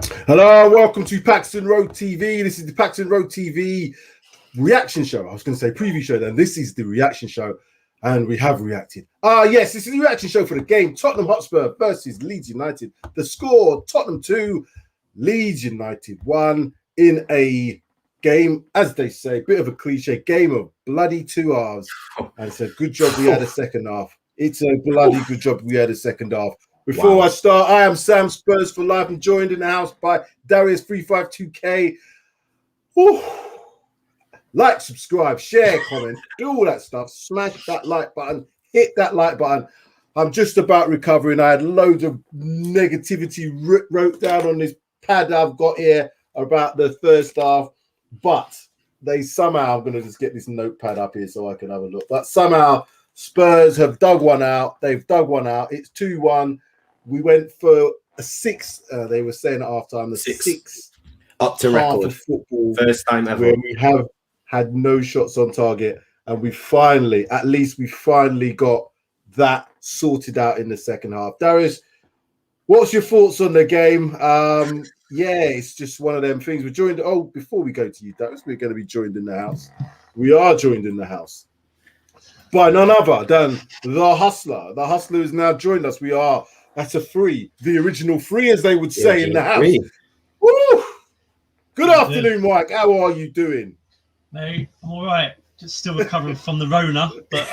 Hello, welcome to Paxton Road TV. This is the Paxton Road TV reaction show. I was going to say preview show, then this is the reaction show, and we have reacted. Yes, this is the reaction show for the game Tottenham Hotspur versus Leeds United. The score, Tottenham 2, Leeds United 1, in a game, as they say, bit of a cliche, game of bloody two halves. And it's a good job we had a second half. It's a bloody good job we had a second half. Before I start, I am Sam Spurs for life. I'm joined in the house by Darius352K. Like, subscribe, share, comment, do all that stuff. Smash that like button, hit that like button. I'm just about recovering. I had loads of negativity wrote down on this pad I've got here about the first half, but they somehow, I'm going to just get this notepad up here so I can have a look. But somehow Spurs have dug one out. They've dug one out. It's 2-1. We went for a 6. They were saying at halftime, the 6 up to record of football, first time ever, where we have had no shots on target, and we finally, at least we finally got that sorted out in the second half. Darius, what's your thoughts on the game? Yeah, it's just one of them things. We're joined. Oh, before we go to you, Darius, we're going to be joined in the house. We are joined in the house by none other than the Hustler. The Hustler has now joined us. We are at a 3, the original 3, as they would say in the house. Woo! Good afternoon, Mike. How are you doing? Mate, I'm all right. Just still recovering from the Rona, but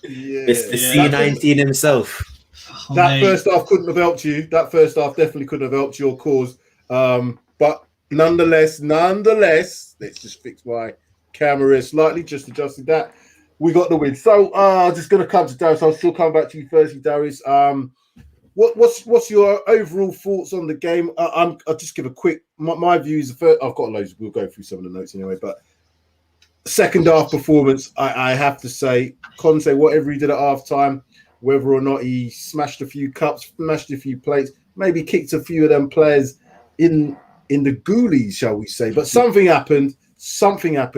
Mr. C19 himself. That first half couldn't have helped you. That first half definitely couldn't have helped your cause. But nonetheless, let's just fix my camera slightly. Just adjusted that. We got the win. So just going to come to Darius. I'll still come back to you first, Darius. What's your overall thoughts on the game? I'll just give a quick my views. I've got loads. We'll go through some of the notes anyway. But second half performance, I have to say, Conte, whatever he did at half time, whether or not he smashed a few cups, smashed a few plates, maybe kicked a few of them players in the ghoulies, shall we say? But something happened.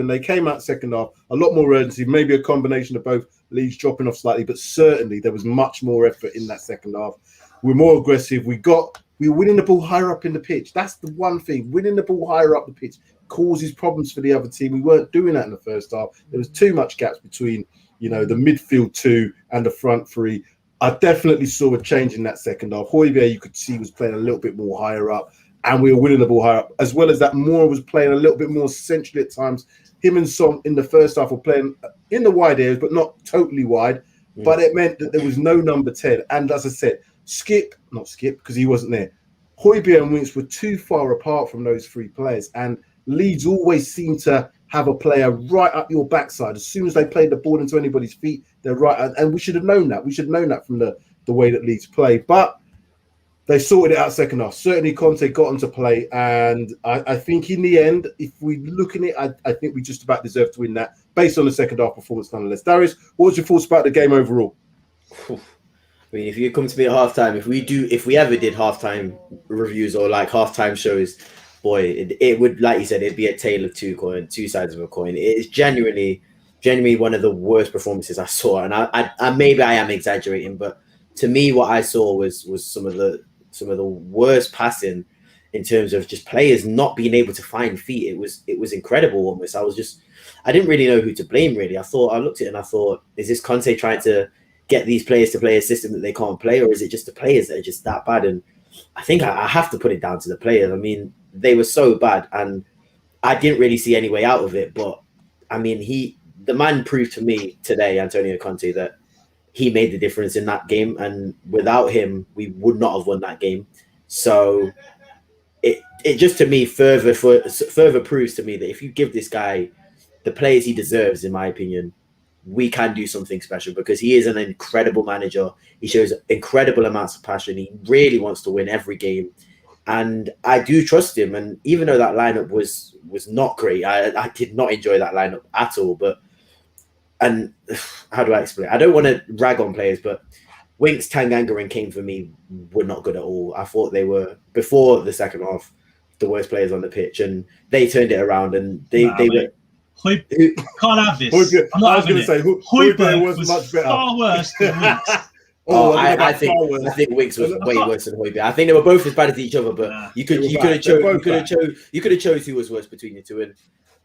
They came out second half, a lot more urgency, maybe a combination of both. Leeds dropping off slightly, but certainly there was much more effort in that second half. We're more aggressive. We were winning the ball higher up in the pitch. That's the one thing. Winning the ball higher up the pitch causes problems for the other team. We weren't doing that in the first half. There was too much gaps between, the midfield 2 and the front 3. I definitely saw a change in that second half. Hotspur, you could see, was playing a little bit more higher up, and we were winning the ball higher up. As well as that, Moore was playing a little bit more centrally at times. Him and Son in the first half were playing in the wide areas, but not totally wide. But it meant that there was no number 10. And as I said, not Skip, because he wasn't there. Hotspur and Winks were too far apart from those 3 players. And Leeds always seem to have a player right up your backside. As soon as they played the ball into anybody's feet, they're right. And we should have known that. We should have known that from the way that Leeds play. But they sorted it out second half. Certainly Conte got into play. And I think in the end, if we look at it, I think we just about deserve to win that based on the second half performance nonetheless. Darius, what was your thoughts about the game overall? I mean, if you come to me at halftime, if we ever did halftime reviews or like halftime shows, boy, it would, like you said, it'd be a tale of two sides of a coin. It is genuinely one of the worst performances I saw. And I maybe I am exaggerating, but to me, what I saw was some of the worst passing in terms of just players not being able to find feet. It was incredible almost. I didn't really know who to blame really. I looked at it and I thought, is this Conte trying to get these players to play a system that they can't play, or is it just the players that are just that bad? And I think I have to put it down to the players. I mean, they were so bad and I didn't really see any way out of it. But I mean, the man proved to me today, Antonio Conte, that he made the difference in that game, and without him, we would not have won that game. So it just to me further proves to me that if you give this guy the players he deserves, in my opinion, we can do something special, because he is an incredible manager. He shows incredible amounts of passion. He really wants to win every game, and I do trust him. And even though that lineup was not great, I did not enjoy that lineup at all. And how do I explain? I don't want to rag on players, but Winks, Tanganga, and Kane for me were not good at all. I thought they were, before the second half, the worst players on the pitch, and they turned it around. And they were. Can't have this. I was going to say, Hotspur was much better. Far worse than Winks. I think Wicks was way worse than Højbjerg. I think they were both as bad as each other, but you could have chose who was worse between the two. And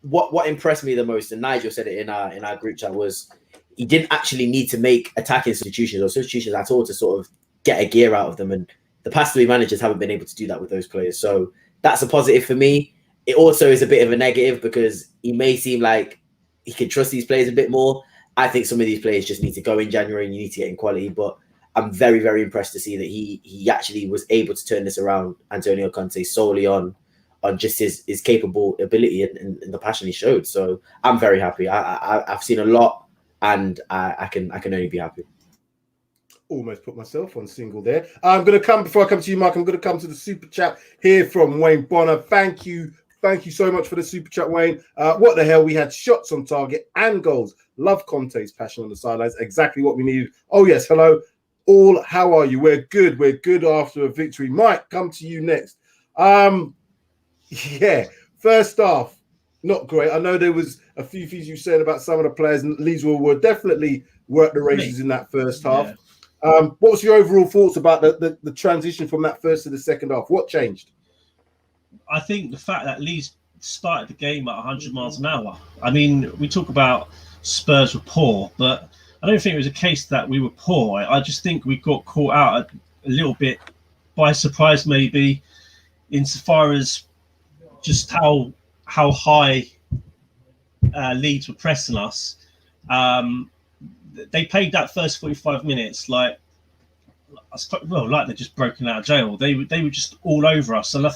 what impressed me the most, and Nigel said it in our group chat, was he didn't actually need to make attacking substitutions or substitutions at all to sort of get a gear out of them. And the past 3 managers haven't been able to do that with those players. So that's a positive for me. It also is a bit of a negative because he may seem like he can trust these players a bit more. I think some of these players just need to go in January and you need to get in quality. But I'm very, very impressed to see that he actually was able to turn this around, Antonio Conte, solely on just his capable ability and the passion he showed. So I'm very happy. I've seen a lot, and I can only be happy. Almost put myself on single there. I'm going to come, before I come to you, Mark, I'm going to come to the super chat here from Wayne Bonner. Thank you so much for the super chat, Wayne. What the hell? We had shots on target and goals. Love Conte's passion on the sidelines. Exactly what we needed. Oh, yes. Hello. All, how are you? We're good. We're good after a victory. Mike, come to you next. Yeah, first half, not great. I know there was a few things you said about some of the players, and Leeds were definitely worked the races in that first half. Yeah. What was your overall thoughts about the transition from that first to the second half? What changed? I think the fact that Leeds started the game at 100 miles an hour. I mean, we talk about Spurs were poor, but I don't think it was a case that we were poor. I just think we got caught out a little bit by surprise, maybe, insofar as just how high Leeds were pressing us. They played that first 45 minutes like they're just broken out of jail. They were just all over us, and I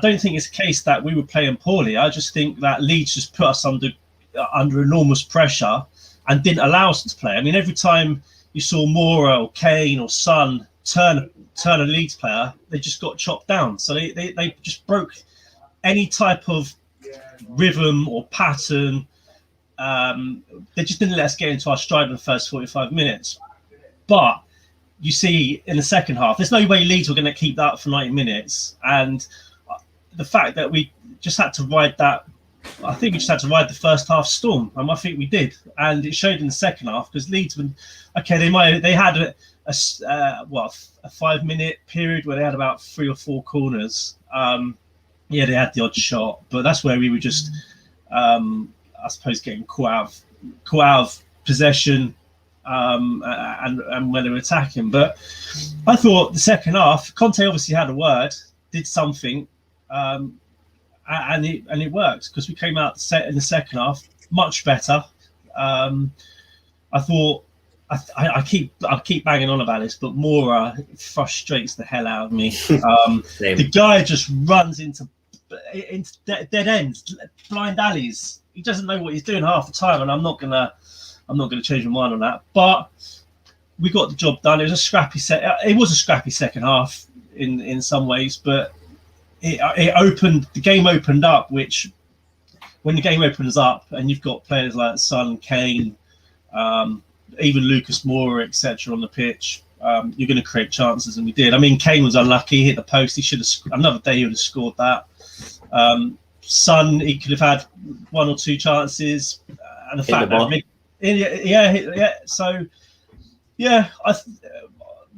don't think it's a case that we were playing poorly. I just think that Leeds just put us under enormous pressure and didn't allow us to play. I mean, every time you saw Moura or Kane or Son turn a Leeds player, they just got chopped down. So they just broke any type of rhythm or pattern. They just didn't let us get into our stride in the first 45 minutes. But you see in the second half, there's no way Leeds were going to keep that for 90 minutes. And the fact that we just had to ride that, I think we just had to ride the first half storm, and I think we did. And it showed in the second half because Leeds, they had a 5-minute period where they had about 3 or 4 corners. They had the odd shot, but that's where we were just, I suppose, getting caught out of possession and when they were attacking. But I thought the second half, Conte obviously had a word, did something, and it worked because we came out in the second half much better. I thought I keep banging on about this, but Moura frustrates the hell out of me. The guy just runs into dead ends, blind alleys. He doesn't know what he's doing half the time, and I'm not gonna change my mind on that. But we got the job done. It was a scrappy second half in some ways, but the game opened up, which when the game opens up and you've got players like Son, Kane, even Lucas Moura, etc. on the pitch, you're going to create chances, and we did. I mean, Kane was unlucky, he hit the post. He should have another day. He would have scored that. Son, he could have had 1 or 2 chances, and the fact that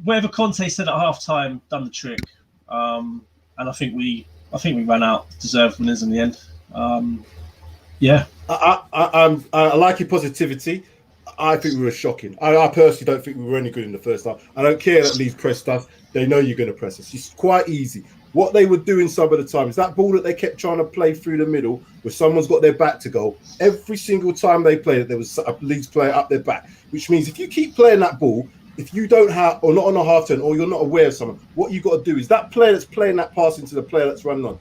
whatever Conte said at half time done the trick, and I think we ran out deserved winners in the end. I like your positivity. I think we were shocking. I personally don't think we were any good in the first half. I don't care that Leeds pressed us. They know you're going to press us. It's quite easy. What they were doing some of the time is that ball that they kept trying to play through the middle where someone's got their back to goal. Every single time they played it, there was a Leeds player up their back, which means if you keep playing that ball, if you don't have, or not on a half turn, or you're not aware of someone, what you got to do is that player that's playing that pass into the player that's running on,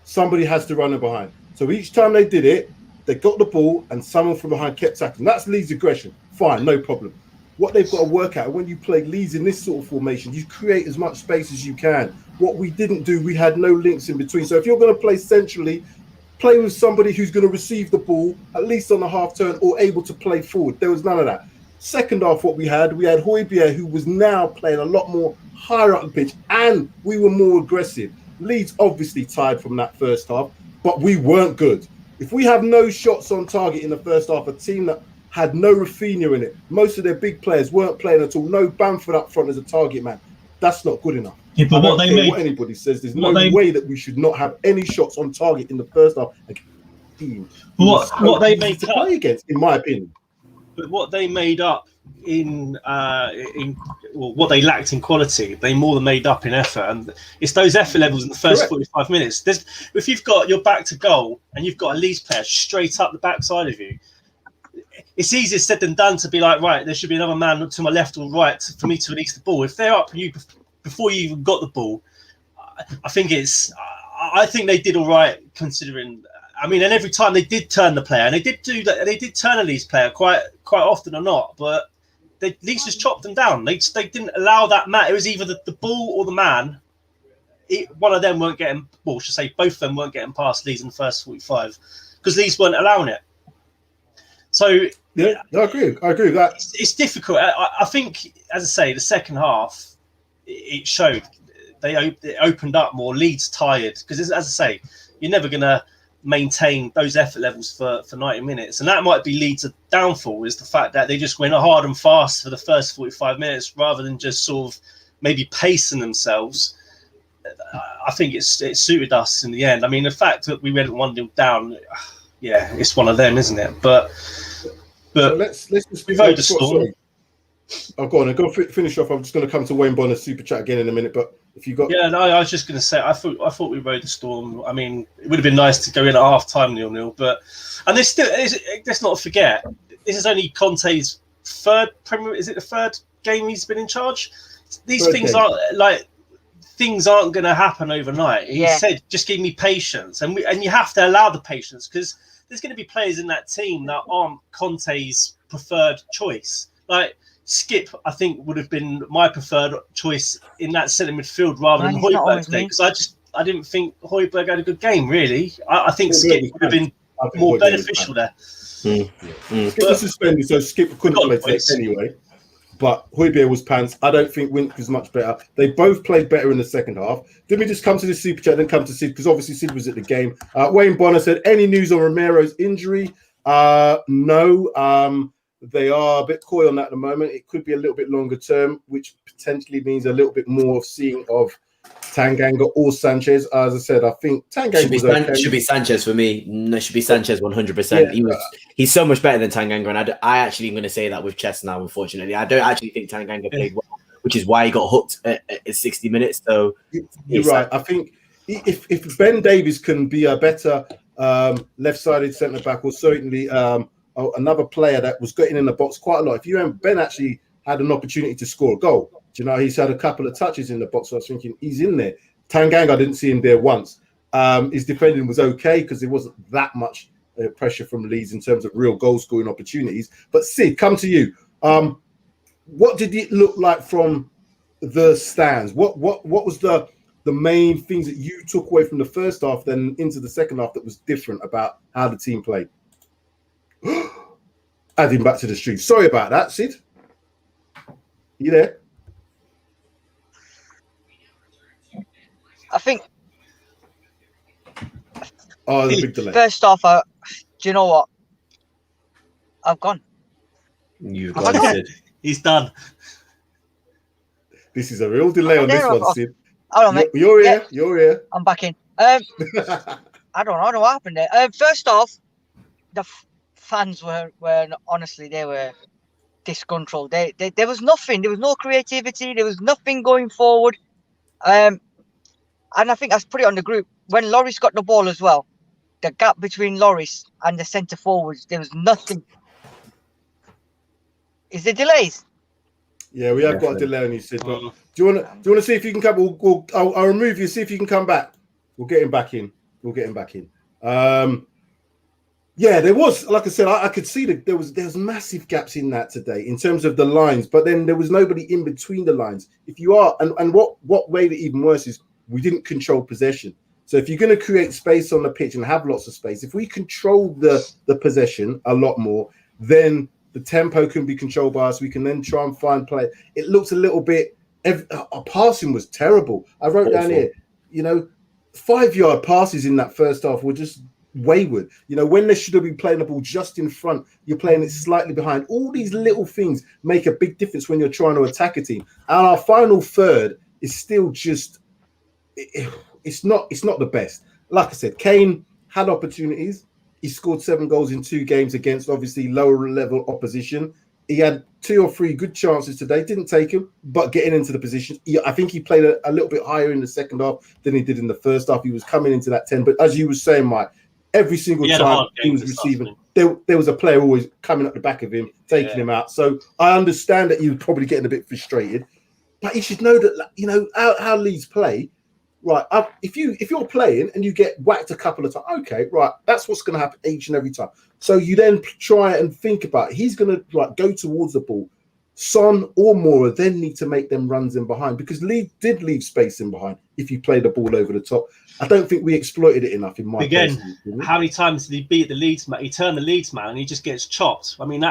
somebody has to run it behind. So each time they did it, they got the ball and someone from behind kept tackling. That's Leeds' aggression. Fine, no problem. What they've got to work out, when you play Leeds in this sort of formation, you create as much space as you can. What we didn't do, we had no links in between. So if you're going to play centrally, play with somebody who's going to receive the ball, at least on the half turn, or able to play forward. There was none of that. Second half, what we had Højbjerg, who was now playing a lot more higher up the pitch, and we were more aggressive. Leeds obviously tired from that first half, but we weren't good. If we have no shots on target in the first half, a team that had no Rafinha in it. Most of their big players weren't playing at all. No Bamford up front as a target man. That's not good enough. Yeah, but what anybody says, there's no way that we should not have any shots on target in the first half. What they made to play against, in my opinion. But what they made up what they lacked in quality, they more than made up in effort, and it's those effort levels in the first 45 minutes. If you've got your back to goal and you've got a Leeds player straight up the backside of you, it's easier said than done to be like, right, there should be another man to my left or right for me to release the ball. If they're up you before you even got the ball, I think they did all right considering. I mean, and every time they did turn the player, and they did do that. They did turn a Leeds player quite often or not, but Leeds just chopped them down. They didn't allow that man. It was either the ball or the man. One of them weren't getting. Well, I should say both of them weren't getting past Leeds in the first 45 because Leeds weren't allowing it. So yeah, I agree with that. It's difficult. I think, as I say, the second half it showed it opened up more. Leeds tired because, as I say, you're never gonna maintain those effort levels for 90 minutes, and that might be Leeds' downfall, is the fact that they just went hard and fast for the first 45 minutes rather than just sort of maybe pacing themselves. I think it suited us in the end. I mean, the fact that we went 1-0 down, yeah, it's one of them, isn't it? But so let's just rode the storm. I've gone and go finish off. I'm just going to come to Wayne Bonner's super chat again in a minute, but if you got, yeah, no, I was just going to say, I thought we rode the storm. I mean, it would have been nice to go in at half time 0-0, but there's still, let's not forget, this is only Conte's third Premier. Is it the third game he's been in charge? These things aren't going to happen overnight. He said, just give me patience, and you have to allow the patience because there's going to be players in that team that aren't Conte's preferred choice. Like Skip, I think, would have been my preferred choice in that centre midfield rather than Højbjerg today, because I didn't think Højbjerg had a good game, really. I think Skip would have been more beneficial there. Skip was suspended, so Skip couldn't play today anyway. But Højbjerg was pants. I don't think Wink was much better. They both played better in the second half. Let me just come to the super chat, then come to Sid, because obviously Sid was at the game. Wayne Bonner said, any news on Romero's injury? No. They are a bit coy on that at the moment. It could be a little bit longer term, which potentially means a little bit more of seeing of Tanganga or Sanchez. As I said, I think Tanganga should be Sanchez for me. No, it should be Sanchez 100%. Yeah. He's so much better than Tanganga, and I actually am going to say that with chest now. Unfortunately, I don't actually think Tanganga played well, which is why he got hooked at 60 minutes. So you're right. I think if Ben Davies can be a better left-sided centre back, or certainly another player that was getting in the box quite a lot. If you remember, Ben actually had an opportunity to score a goal. Do you know, he's had a couple of touches in the box. So I was thinking he's in there. Tanganga, I didn't see him there once. His defending was okay because there wasn't that much pressure from Leeds in terms of real goal scoring opportunities. But Sid, come to you. What did it look like from the stands? What was the main things that you took away from the first half, then into the second half, that was different about how the team played? Adding back to the street. Sorry about that, Sid. You there? I think. Oh, the big delay. First off, do you know what? I've gone. You've gone, Sid. He's done. This is a real delay on this one, Sid. Hold on, mate. You're here. You're here. I'm back in. I don't know what happened there. First off, the fans were honestly, they were disgruntled. There was nothing. There was no creativity. There was nothing going forward. And I think that's put it on the group. When Lloris got the ball as well, the gap between Lloris and the centre forwards, there was nothing. Is there delays? Yeah, we have got a delay on you, Sid. But do you want to see if you can come? I'll remove you. See if you can come back. We'll get him back in. Yeah, there was, like I said, I could see that there was massive gaps in that today in terms of the lines, but then there was nobody in between the lines. If you are, and what made it even worse is we didn't control possession. So if you're going to create space on the pitch and have lots of space, if we control the possession a lot more, then the tempo can be controlled by us. We can then try and find play. It looked a little bit. Our passing was terrible. I wrote down here, 5-yard passes in that first half were just wayward. You know, when they should have been playing the ball just in front, you're playing it slightly behind. All these little things make a big difference when you're trying to attack a team. And our final third is still just, it's not the best. Like I said, Kane had opportunities. He scored 7 goals in 2 games against obviously lower level opposition. He had 2 or 3 good chances today, didn't take him, but getting into the position. I think he played a little bit higher in the second half than he did in the first half. He was coming into that 10. But as you were saying, Mike, every single time he was receiving, there was a player always coming up the back of him, taking him out. So I understand that he was probably getting a bit frustrated. But he should know that, you know, how Leeds play. Right, if you're playing and you get whacked a couple of times, okay, right, that's what's going to happen each and every time. So you then try and think about it. He's going to like go towards the ball. Son or Mora then need to make them runs in behind, because Leeds did leave space in behind if you play the ball over the top. I don't think we exploited it enough in my opinion. How many times did he beat the Leeds man? He turned the Leeds man and he just gets chopped. I mean,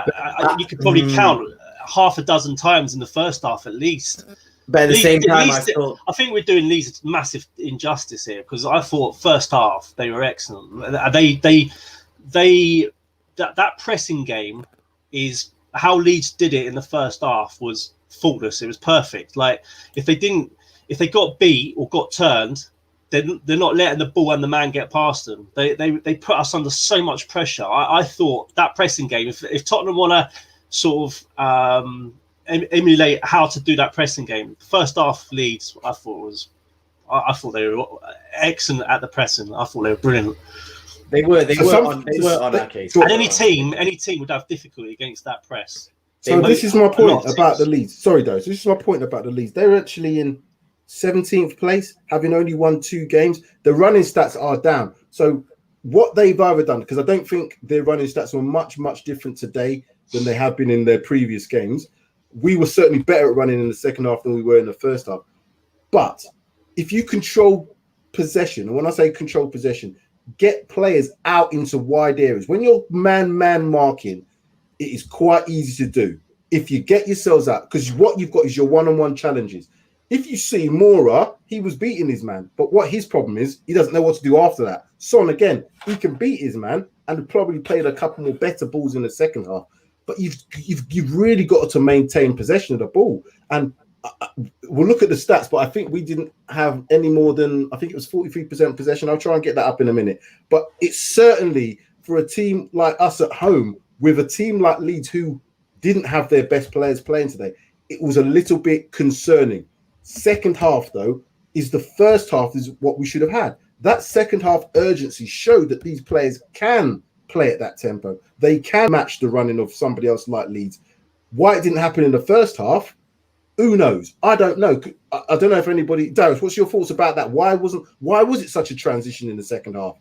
you could probably count half a dozen times in the first half at least. But at the same time, I think we're doing Leeds massive injustice here, because I thought first half they were excellent. That pressing game is how Leeds did it in the first half was faultless. It was perfect. Like if they got beat or got turned, they're not letting the ball and the man get past them. They put us under so much pressure. I thought that pressing game, if Tottenham want to sort of emulate how to do that pressing game, first half Leeds, I thought they were excellent at the pressing. I thought they were brilliant. They were on our case. And any team would have difficulty against that press. So this is my point about the Leeds. Sorry, Dose. This is my point about the Leeds. They're actually in 17th place, having only won 2 games. The running stats are down. So what they've either done, because I don't think their running stats were much different today than they have been in their previous games. We were certainly better at running in the second half than we were in the first half. But if you control possession, and when I say control possession, get players out into wide areas. When you're man marking, it is quite easy to do. If you get yourselves out, because what you've got is your one-on-one challenges. If you see Mora, he was beating his man. But what his problem is, he doesn't know what to do after that. Son, again, he can beat his man and probably played a couple more better balls in the second half. But you've really got to maintain possession of the ball. And we'll look at the stats, but I think we didn't have any more than, I think it was 43% possession. I'll try and get that up in a minute. But it's certainly for a team like us at home, with a team like Leeds who didn't have their best players playing today, it was a little bit concerning. Second half, though, is the first half is what we should have had. That second half urgency showed that these players can play at that tempo. They can match the running of somebody else like Leeds. Why it didn't happen in the first half, who knows? I don't know. I don't know if anybody... Darius, what's your thoughts about that? Why was it such a transition in the second half?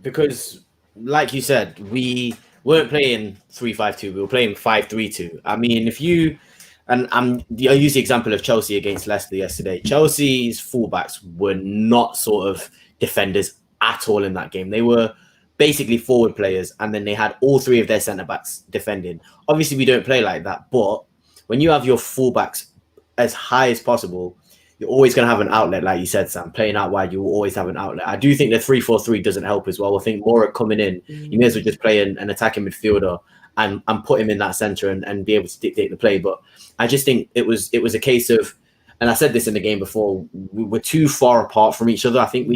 Because, like you said, we weren't playing 3-5-2. We were playing 5-3-2. I mean, if you... And I use the example of Chelsea against Leicester yesterday. Chelsea's fullbacks were not sort of defenders at all in that game. They were basically forward players, and then they had all 3 of their centre-backs defending. Obviously, we don't play like that, but when you have your fullbacks as high as possible, you're always going to have an outlet, like you said, Sam. Playing out wide, you will always have an outlet. I do think the 3-4-3 doesn't help as well. I think Mora coming in, you may as well just play an attacking midfielder and put him in that centre and be able to dictate the play. But I just think it was a case of, and I said this in the game before, we were too far apart from each other. I think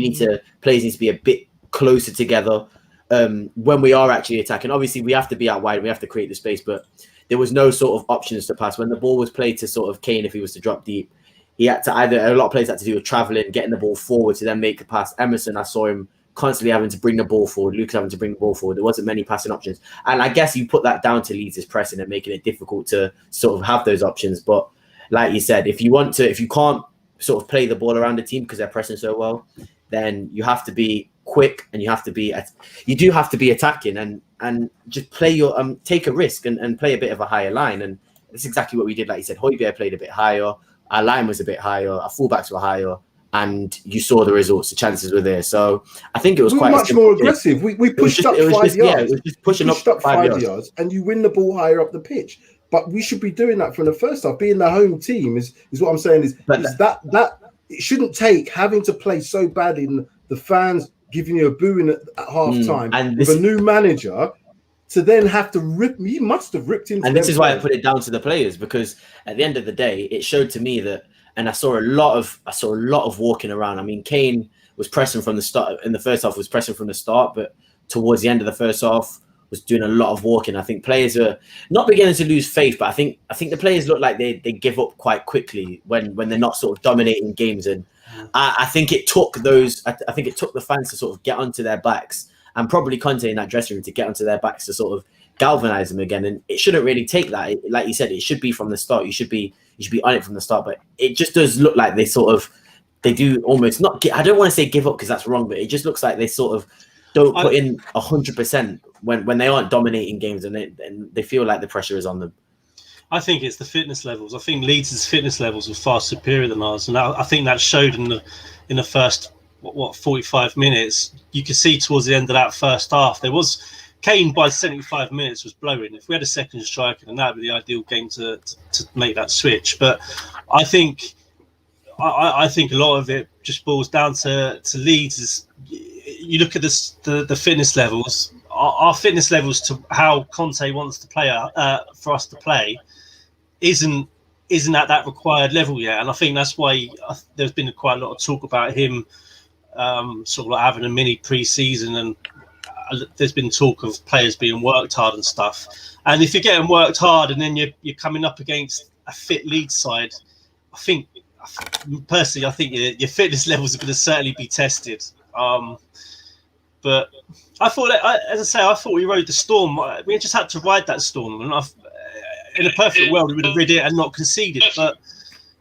players need to be a bit closer together when we are actually attacking. Obviously, we have to be out wide, we have to create the space, but there was no sort of options to pass. When the ball was played to sort of Kane, if he was to drop deep, he had to a lot of players had to do with travelling, getting the ball forward to then make a pass. Emerson, I saw him constantly having to bring the ball forward. Lucas having to bring the ball forward. There wasn't many passing options. And I guess you put that down to Leeds' pressing and making it difficult to sort of have those options. But like you said, if you can't sort of play the ball around the team because they're pressing so well, then you have to be quick and you do have to be attacking and just play your take a risk and play a bit of a higher line. And that's exactly what we did. Like you said, Hotspur played a bit higher, our line was a bit higher, our fullbacks were higher, and you saw the results. The chances were there. So I think it was quite much more aggressive. We pushed up 5 yards. Yeah, it was just pushing up 5 yards, and you win the ball higher up the pitch. But we should be doing that from the first half. Being the home team is what I'm saying. Is that it shouldn't take having to play so badly and the fans giving you a booing at half time and with a new manager, to then have to rip. He must have ripped into. And this is why I put it down to the players, because at the end of the day, it showed to me that, and I saw a lot of walking around. I mean, Kane was pressing from the start in the first half, was pressing from the start, but towards the end of the first half was doing a lot of walking. I think players are not beginning to lose faith, but I think the players look like they give up quite quickly when they're not sort of dominating games. And I think it took the fans to sort of get onto their backs, and probably Conte in that dressing room to get onto their backs to sort of galvanize them again. And it shouldn't really take that. Like you said, it should be from the start. You should be on it from the start. But it just does look like they do almost not. I don't want to say give up because that's wrong, but it just looks like they sort of don't put in 100% when they aren't dominating games, and they feel like the pressure is on them. I think it's the fitness levels. I think Leeds' fitness levels were far superior than ours, and I think that showed in the first 45 minutes. You could see towards the end of that first half, there was Kane by 75 minutes was blowing. If we had a second striker, then that would be the ideal game to make that switch. But I think a lot of it just boils down to Leeds. Is you look at the fitness levels. Our fitness levels to how Conte wants to play for us to play isn't at that required level yet, and I think that's why there's been quite a lot of talk about him sort of like having a mini pre-season, and there's been talk of players being worked hard and stuff. And if you're getting worked hard and then you're coming up against a fit Leeds side, I think your fitness levels are going to certainly be tested. But I thought, I thought we rode the storm. We just had to ride that storm. And in a perfect world, we would have rid it and not conceded. But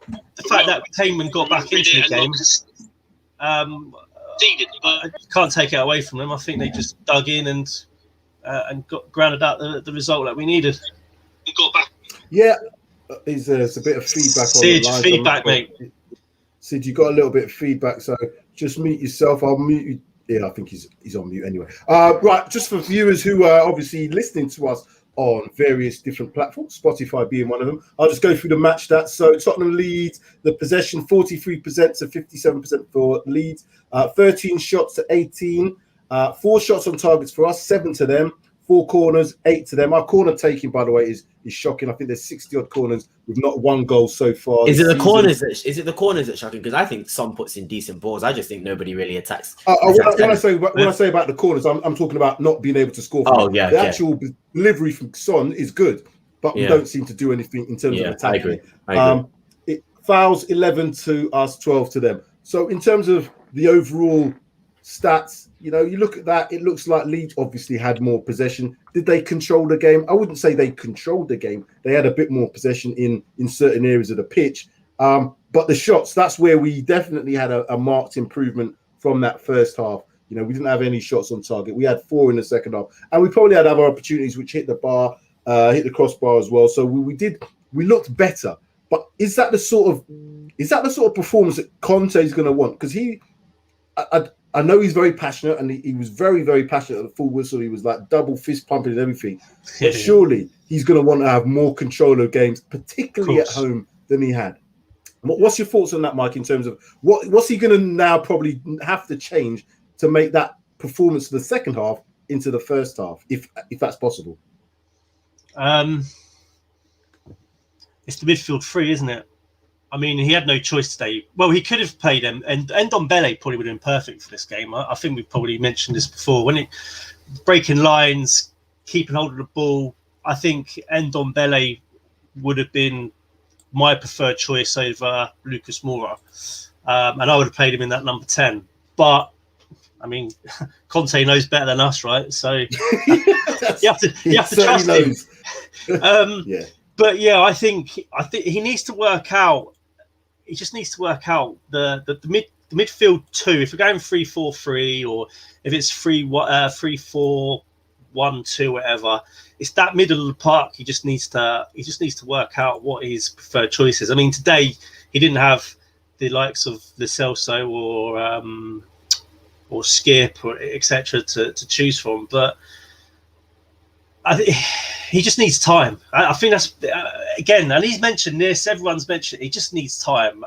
the fact that Kane got back into the game, I can't take it away from them. I think they just dug in and got grounded out the result that we needed. Got back. Yeah, there's a bit of feedback. Sid, on the feedback, mate. Sid, you got a little bit of feedback, so just mute yourself. I'll mute you. Yeah, I think he's on mute anyway. Right, just for viewers who are obviously listening to us on various different platforms, Spotify being one of them, I'll just go through the match stats. So Tottenham leads the possession 43% to 57% for Leeds, 13 shots to 18, 4 shots on targets for us, 7 to them, 4 corners, 8 to them. Our corner taking, by the way, is shocking. I think there's 60 odd corners with not 1 goal so far. Is it the corners that's shocking? Because I think Son puts in decent balls. I just think nobody really attacks. When I say about the corners, I'm talking about not being able to score. The actual delivery from Son is good, but we don't seem to do anything in terms of attacking. I agree. It fouls 11 to us, 12 to them. So in terms of the overall stats, you look at that, it looks like Leeds obviously had more possession. Did they control the game? I wouldn't say they controlled the game. They had a bit more possession in certain areas of the pitch. But the shots, that's where we definitely had a marked improvement from that first half. We didn't have any shots on target. We had 4 in the second half. And we probably had other opportunities which hit the bar, hit the crossbar as well. So we looked better. But is that the sort of performance that Conte is going to want? Because I know he's very passionate, and he was very, very passionate at the full whistle. He was like double fist pumping and everything. But surely he's going to want to have more control of games, particularly at home, than he had. What's your thoughts on that, Mike, in terms of what's he going to now probably have to change to make that performance of the second half into the first half, if that's possible? It's the midfield 3, isn't it? I mean, he had no choice today. Well, he could have played him, and Ndombele probably would have been perfect for this game. I think we've probably mentioned this before. When breaking lines, keeping hold of the ball, I think Ndombele would have been my preferred choice over Lucas Moura. And I would have played him in that number 10. But, I mean, Conte knows better than us, right? So you have to trust him. Yeah. But, yeah, I think he needs to work out. He just needs to work out the midfield 2. If we're going 3-4-3, or if it's 3-4-1-2, whatever, it's that middle of the park. He just needs to work out what his preferred choice is. I mean, today he didn't have the likes of Lo Celso or Skip or etc. to choose from, but he just needs time. I think that's again, and he's mentioned this. Everyone's mentioned he just needs time,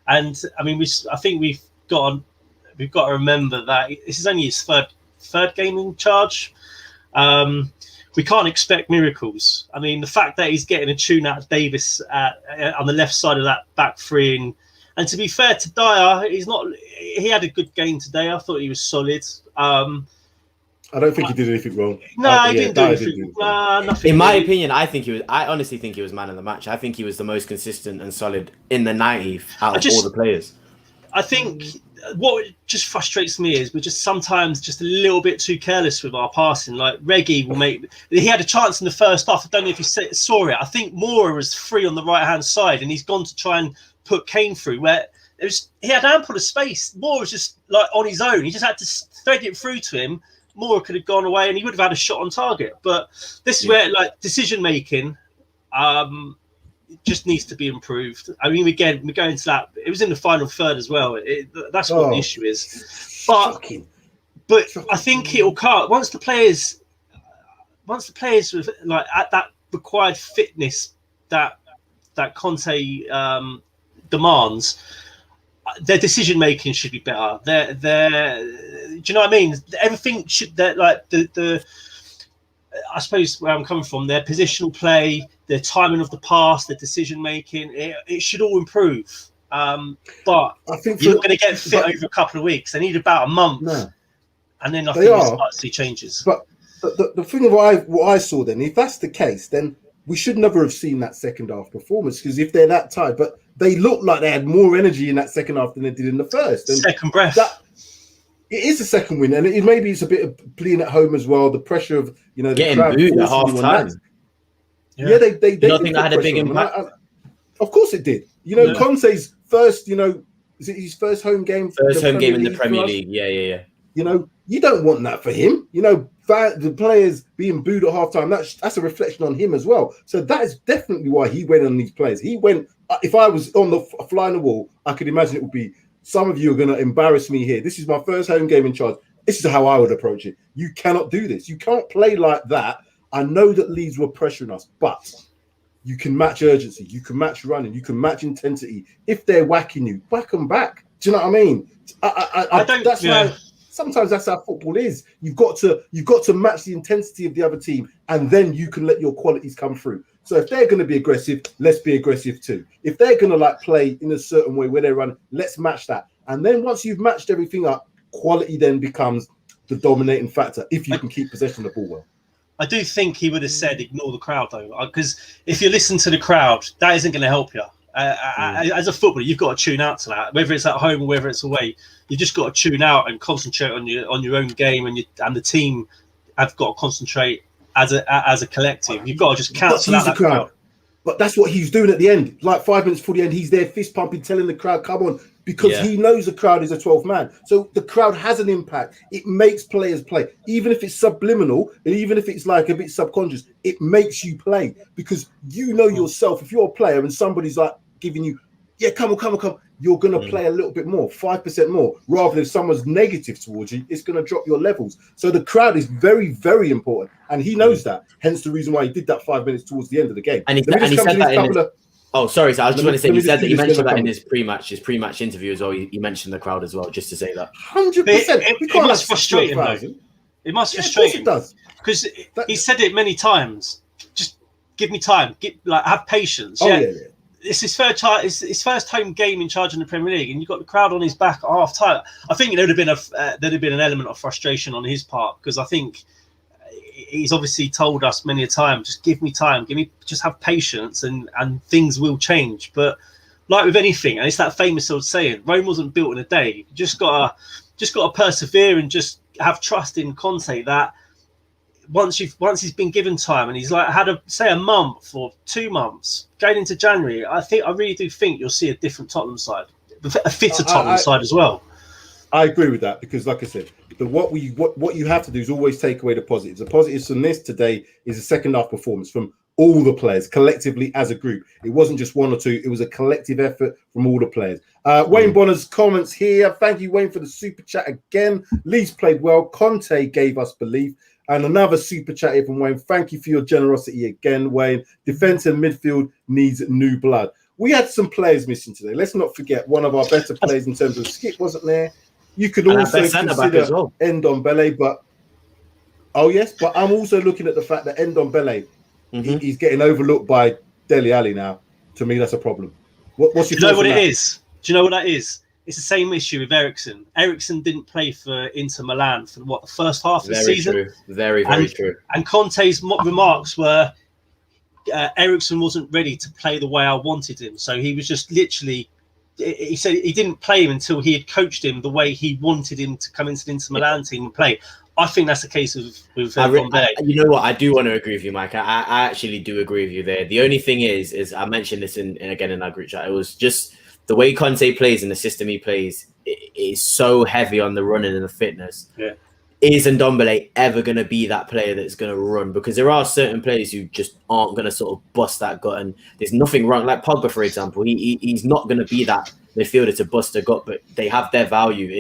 and I mean, I think we've got we've got to remember that this is only his third game in charge. We can't expect miracles. I mean, the fact that he's getting a tune out of Davis on the left side of that back three, and to be fair to Dyer, he had a good game today. I thought he was solid. I don't think he did anything wrong. No, he didn't do anything. Nothing. In my opinion, I honestly think he was man of the match. I think he was the most consistent and solid in the 90th out of all the players. I think what just frustrates me is we're just sometimes just a little bit too careless with our passing. Like Reggie he had a chance in the first half. I don't know if you saw it. I think Moura was free on the right hand side, and he's gone to try and put Kane through where he had ample of space. Moura was just like on his own. He just had to thread it through to him. Moura could have gone away and he would have had a shot on target. But this is where like decision making just needs to be improved. I mean, again, we're going to that. It was in the final third as well. That's what the issue is. But I think it'll cut once the players with like at that required fitness that Conte demands. Their decision making should be better. Do you know what I mean? Everything should like the I suppose where I'm coming from, their positional play, their timing of the pass, their decision making, it should all improve. But I think you're not going to get fit over a couple of weeks. They need about a month, and then I think you start to see changes. But the thing of what I saw then, if that's the case, then we should never have seen that second half performance, because if they're that tired, but they looked like they had more energy in that second half than they did in the first. And second breath. It is a second win, and maybe it's a bit of playing at home as well. The pressure of the getting crowd booed at half time. Yeah, they don't think that had a big impact. Of course it did. Conte's first, is it his first home game? First home game in the Premier League. Yeah. You don't want that for him. The players being booed at half time, that's a reflection on him as well. So that is definitely why he went on these players. He went. If I was on the fly on the wall, I could imagine it would be, some of you are going to embarrass me here. This is my first home game in charge. This is how I would approach it. You cannot do this. You can't play like that. I know that Leeds were pressuring us, but you can match urgency. You can match running. You can match intensity. If they're whacking you, whack them back. Do you know what I mean? Sometimes that's how football is. You've got to match the intensity of the other team, and then you can let your qualities come through. So if they're going to be aggressive, let's be aggressive too. If they're going to play in a certain way where they run, let's match that. And then once you've matched everything up, quality then becomes the dominating factor if you can keep possession of the ball well. I do think he would have said ignore the crowd though, because if you listen to the crowd, that isn't going to help you. As a footballer, you've got to tune out to that, whether it's at home or whether it's away. You just got to tune out and concentrate on your own game, and the team have got to concentrate as a collective. You've got to just cancel out that crowd. But that's what he's doing at the end. Like 5 minutes before the end, he's there fist pumping, telling the crowd, "Come on," because he knows the crowd is a 12th man. So the crowd has an impact. It makes players play, even if it's subliminal, and even if it's like a bit subconscious. It makes you play because you know yourself. If you're a player and somebody's like giving you, come on, you're going to play a little bit more, 5% more, rather than if someone's negative towards you, it's going to drop your levels. So the crowd is very, very important. And he knows that. Hence the reason why he did that 5 minutes towards the end of the game. And he said that I was just going to say, he said that he mentioned that in his pre-match interview as well. He mentioned the crowd as well, just to say that. 100%. It must frustrate him, though. It must frustrate him. It does. Because he said it many times. Just give me time. Have patience. It's his first home game in charge in the Premier League, and you've got the crowd on his back at half time. I think there'd have been an element of frustration on his part, because I think he's obviously told us many a time, just give me time, just have patience, and things will change. But like with anything, and it's that famous old saying, Rome wasn't built in a day. You just gotta persevere and just have trust in Conte that once he's been given time and he's had a month or 2 months going into January, I really do think you'll see a different Tottenham side, a fitter Tottenham side as well. I agree with that, because like I said, what you have to do is always take away the positives. The positives from this today is a second half performance from all the players collectively as a group. It wasn't just one or two, it was a collective effort from all the players. Wayne Bonner's comments here. Thank you, Wayne, for the super chat again. Leeds played well. Conte gave us belief. And another super chat here from Wayne. Thank you for your generosity again, Wayne. Defense and midfield needs new blood. We had some players missing today. Let's not forget one of our better players in terms of Skip wasn't there. You could And our also best centre-back consider as well. Ndombele, but but I'm also looking at the fact that Ndombele he's getting overlooked by Dele Alli now. To me, that's a problem. What's your Do you know thoughts what on it that? is? Do you know what that is? It's the same issue with Eriksen. Eriksen didn't play for Inter Milan for the first half of the season. True. Very true. And Conte's remarks were, Eriksen wasn't ready to play the way I wanted him. So he was just literally, he said he didn't play him until he had coached him the way he wanted him to come into the Inter Milan team and play. I think that's the case with Conte. You know what? I do want to agree with you, Mike. I actually do agree with you there. The only thing is I mentioned this in our group chat. It was just the way Conte plays and the system he plays is so heavy on the running and the fitness. Yeah. Is Ndombele ever going to be that player that's going to run? Because there are certain players who just aren't going to sort of bust that gut. And there's nothing wrong. Like Pogba, for example, he's not going to be that midfielder to bust a gut, but they have their value.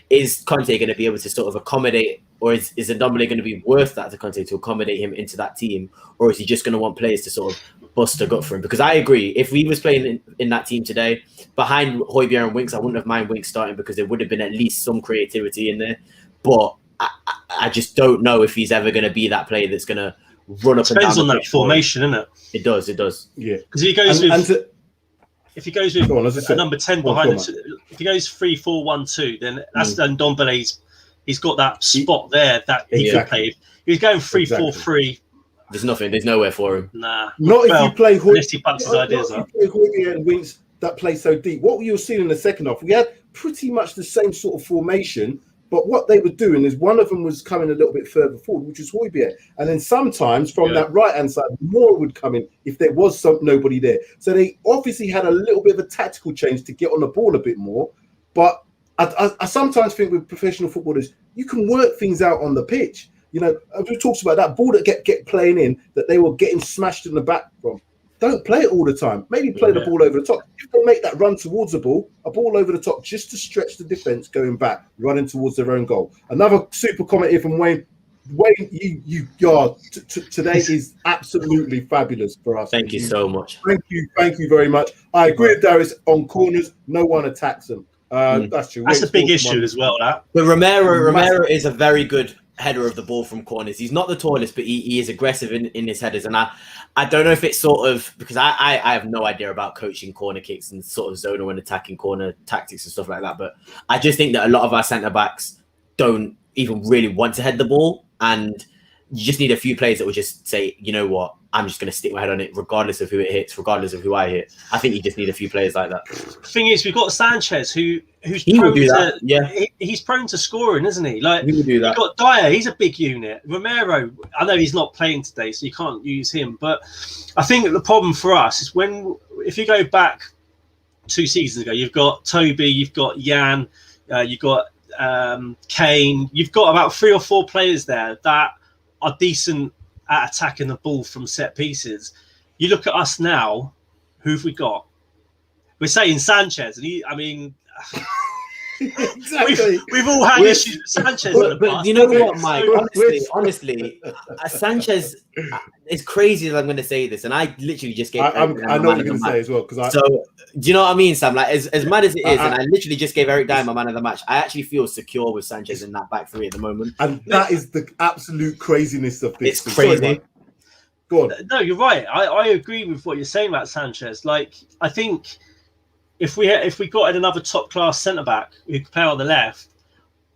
Is Conte going to be able to sort of accommodate, or is Ndombele going to be worth that to Conte to accommodate him into that team? Or is he just going to want players to sort of bust a gut for him? Because I agree, if he was playing in that team today, behind Hojbjerg and Winks, I wouldn't have mind Winks starting because there would have been at least some creativity in there. But I just don't know if he's ever going to be that player that's going to run up and down. Depends on that formation, isn't it? It does. Yeah. Because if he goes with a number 10 behind him, if he goes 3-4-1-2, then that's Ndombele's. He's got that spot there that he can play. If he's going 3-4-3. There's nowhere for him. Nah. Not if you play unless he backs his ideas up. Hojbjerg and Winks that play so deep. What we were seeing in the second half, we had pretty much the same sort of formation. But what they were doing is one of them was coming a little bit further forward, which is Hojbjerg. And then sometimes from that right-hand side, more would come in if there was nobody there. So they obviously had a little bit of a tactical change to get on the ball a bit more. But I sometimes think with professional footballers, you can work things out on the pitch. You know, we talked about that ball that get playing in, that they were getting smashed in the back from. Don't play it all the time. Maybe play the ball over the top. If they make that run towards the ball, a ball over the top just to stretch the defense going back, running towards their own goal. Another super comment here from Wayne. Wayne, you today is absolutely fabulous for us. Thank you so much. Thank you very much. I agree with Darius on corners. No one attacks them. That's true. That's a big issue as well. That. But Romero is a very good header of the ball from corners. He's not the tallest, but he is aggressive in his headers. And I don't know if it's sort of, because I have no idea about coaching corner kicks and sort of zonal and attacking corner tactics and stuff like that. But I just think that a lot of our centre backs don't even really want to head the ball. And you just need a few players that will just say, you know what, I'm just going to stick my head on it, regardless of who it hits, regardless of who I hit. I think you just need a few players like that. The thing is, we've got Sanchez, who's he prone do to, that. Yeah, he's prone to scoring, isn't he? Like he would do that. You've got Dyer, he's a big unit. Romero, I know he's not playing today, so you can't use him. But I think that the problem for us is if you go back 2 seasons ago, you've got Toby, you've got Jan, you've got Kane, you've got about 3 or 4 players there that are decent at attacking the ball from set pieces. You look at us now, who have we got? We're saying Sanchez, and Exactly. we've all had issues with Sanchez in the But past. you know what, Mike? Honestly, Sanchez is crazy that I'm going to say this, and I literally just gave. I know what you're going to say as well, because So do you know what I mean, Sam? Like as mad as it is, and I literally just gave Eric Dyer my man of the match. I actually feel secure with Sanchez in that back three at the moment, and that is the absolute craziness of this. It's crazy. Sorry, go on. No, you're right. I agree with what you're saying about Sanchez. Like, I think if we got another top class centre back who could play on the left,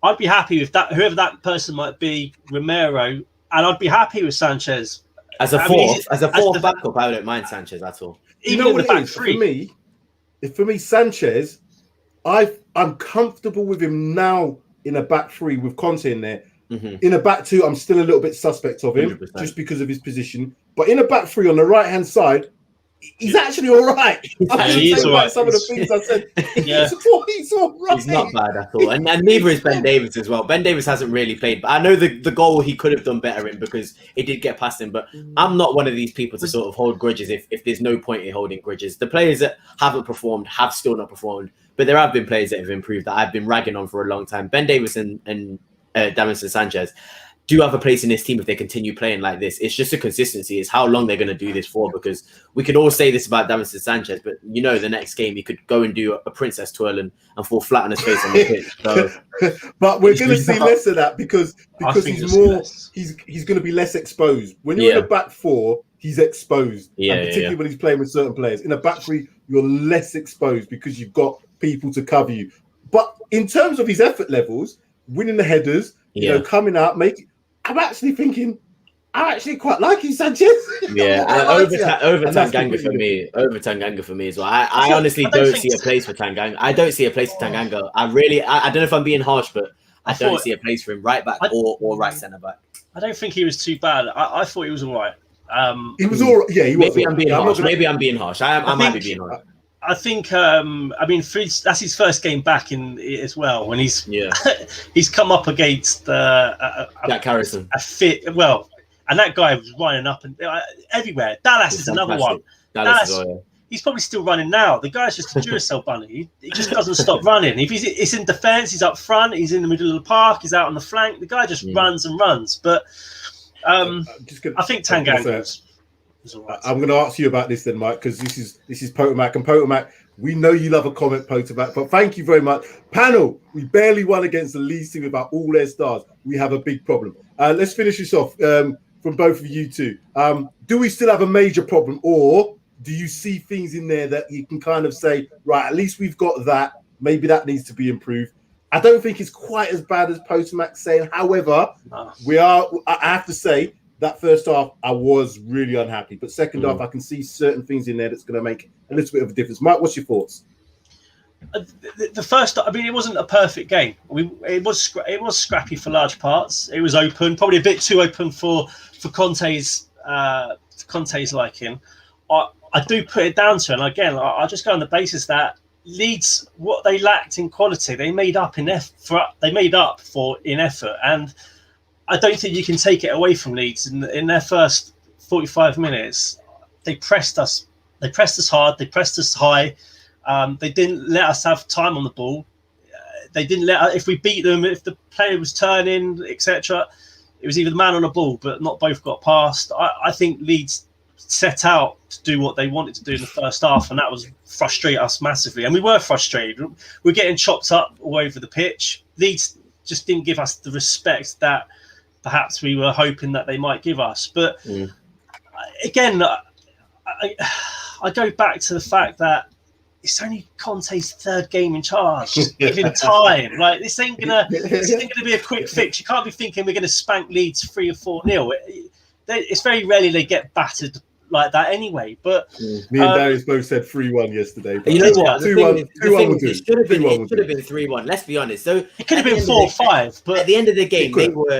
I'd be happy with that. Whoever that person might be, Romero, and I'd be happy with Sanchez as a fourth backup. I don't mind Sanchez at all. Even in the back three. For me, Sanchez, I'm comfortable with him now in a back three with Conte in there. Mm-hmm. In a back two, I'm still a little bit suspect of him 100%. Just because of his position. But in a back three on the right hand side, he's actually all right. He's all right. Some of the things I said. Yeah. He's all right. He's not bad at all. And neither is Ben Davies as well. Ben Davies hasn't really played, but I know the goal he could have done better in because it did get past him. But I'm not one of these people to sort of hold grudges if there's no point in holding grudges. The players that haven't performed have still not performed, but there have been players that have improved that I've been ragging on for a long time. Ben Davies and Davinson Sanchez. do have a place in this team if they continue playing like this. It's just a consistency. It's how long they're going to do this for, because we could all say this about Davinson Sanchez, but you know, the next game he could go and do a princess twirl and fall flat on his face on the pitch. So, but we're going to see less of that because he's going to be less exposed. When you're in a back four, he's exposed, and particularly when he's playing with certain players. In a back three, you're less exposed because you've got people to cover you. But in terms of his effort levels, winning the headers, you know, coming out, I'm actually thinking, I actually quite like him, Sanchez. Yeah, over Tanganga for me. Over Tanganga for me as well. I honestly don't see a place for Tanganga. I don't see a place for Tanganga. I don't know if I'm being harsh, but I don't see a place for him right back or right centre back. I don't think he was too bad. I thought he was all right. He was all right. Yeah, he was. Maybe I'm being harsh. Maybe I'm being harsh. I might be being harsh. I think, I mean, that's his first game back in as well. When he's he's come up against Jack Harrison, a fit and that guy was running up and everywhere. Dallas is another one. Dallas, he's probably still running now. The guy's just a Duracell bunny. He just doesn't stop running. If he's in defence, he's up front. He's in the middle of the park. He's out on the flank. The guy just runs and runs. But I think Tanganga. Right. I'm going to ask you about this then, Mike, because this is Potomac, and Potomac, we know you love a comment, Potomac, but thank you very much. Panel, we barely won against the Leeds team without all their stars. We have a big problem. Let's finish this off from both of you two. Do we still have a major problem, or do you see things in there that you can kind of say, right, at least we've got that, maybe that needs to be improved? I don't think it's quite as bad as Potomac's saying. However, I have to say, that first half, I was really unhappy. But second half, I can see certain things in there that's going to make a little bit of a difference. Mike, what's your thoughts? The first, I mean, it wasn't a perfect game. It was scrappy for large parts. It was open, probably a bit too open for Conte's liking. I do put it down to, and again, I just go on the basis that Leeds, what they lacked in quality, they made up in effort. And I don't think you can take it away from Leeds. In their first 45 minutes, they pressed us. They pressed us hard. They pressed us high. They didn't let us have time on the ball. They didn't let us, if we beat them, if the player was turning, etc. It was either the man on the ball, but not both got past. I think Leeds set out to do what they wanted to do in the first half, and that was frustrate us massively. And we were frustrated. We're getting chopped up all over the pitch. Leeds just didn't give us the respect that perhaps we were hoping that they might give us. But again, I go back to the fact that it's only Conte's third game in charge. Just give him time. Like, this ain't gonna be a quick fix. You can't be thinking we're gonna spank Leeds 3 or 4-0. It's very rarely they get battered like that anyway. But me and Darius both said 3-1 yesterday. But you know what? 2-1 will do. It should have been 3-1. Let's be honest. So it could have been 4-5. But at the end of the game,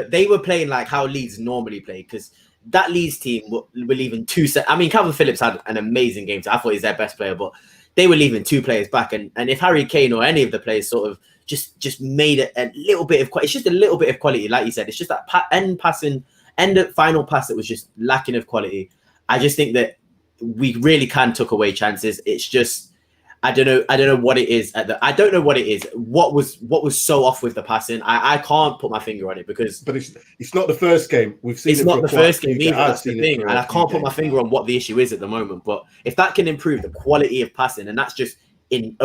they were playing like how Leeds normally play, because that Leeds team were leaving two set. I mean, Calvin Phillips had an amazing game. So I thought he's their best player, but they were leaving 2 players back. And if Harry Kane or any of the players sort of just made it a little bit of quality, it's just a little bit of quality, like you said. It's just that final pass that was just lacking of quality. I just think that we really can tuck away chances. It's just, I don't know what it is. I don't know what it is. What was so off with the passing? I can't put my finger on it, because. But it's not the first game. We've seen it's not the first game either. That's the thing, and I can't put my finger on what the issue is at the moment. But if that can improve the quality of passing, and that's just in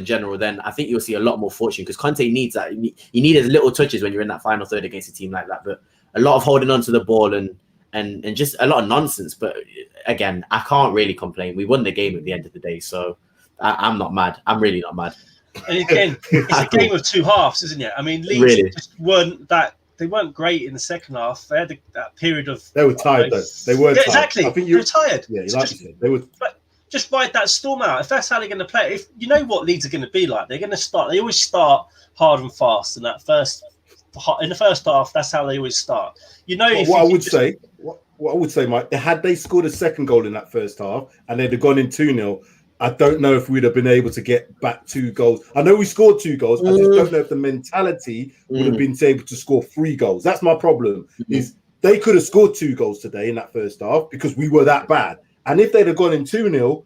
general, then I think you'll see a lot more fortune, because Conte needs that. You need his little touches when you're in that final third against a team like that. But a lot of holding on to the ball and just a lot of nonsense. But again, I can't really complain. We won the game at the end of the day, so I'm not mad. I'm really not mad. And again, it's a game of 2 halves, isn't it? I mean, Leeds just weren't great in the second half. They had that period of. They were tired, though. They were tired. Exactly. I think they were tired. Yeah, like you said, they were. Just ride that storm out. If that's how they're going to play, if you know what Leeds are going to be like, they're going to start. They always start hard and fast in the first half. That's how they always start. You know, what I would say, Mike, had they scored a second goal in that first half and they'd have gone in 2-0, I don't know if we'd have been able to get back 2 goals. I know we scored 2 goals. I just don't know if the mentality would have been able to score 3 goals. That's my problem. Is they could have scored 2 goals today in that first half because we were that bad. And if they'd have gone in 2-0,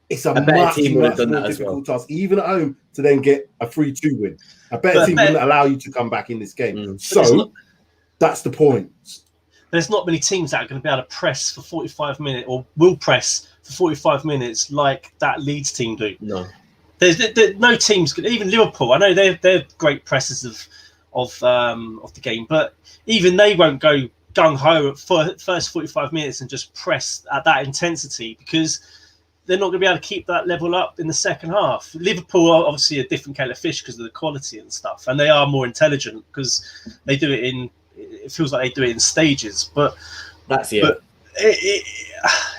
it's a much more difficult task, even at home, to then get a 3-2 win. A better team wouldn't allow you to come back in this game. That's the point. There's not many teams that are going to be able to press for 45 minutes or will press for 45 minutes like that Leeds team do. No. There's no teams, even Liverpool. I know they're great pressers of the game, but even they won't go gung ho for first 45 minutes and just press at that intensity, because they're not going to be able to keep that level up in the second half. Liverpool are obviously a different kettle of fish because of the quality and stuff, and they are more intelligent because they do it in. It feels like they do it in stages, but that's it. But it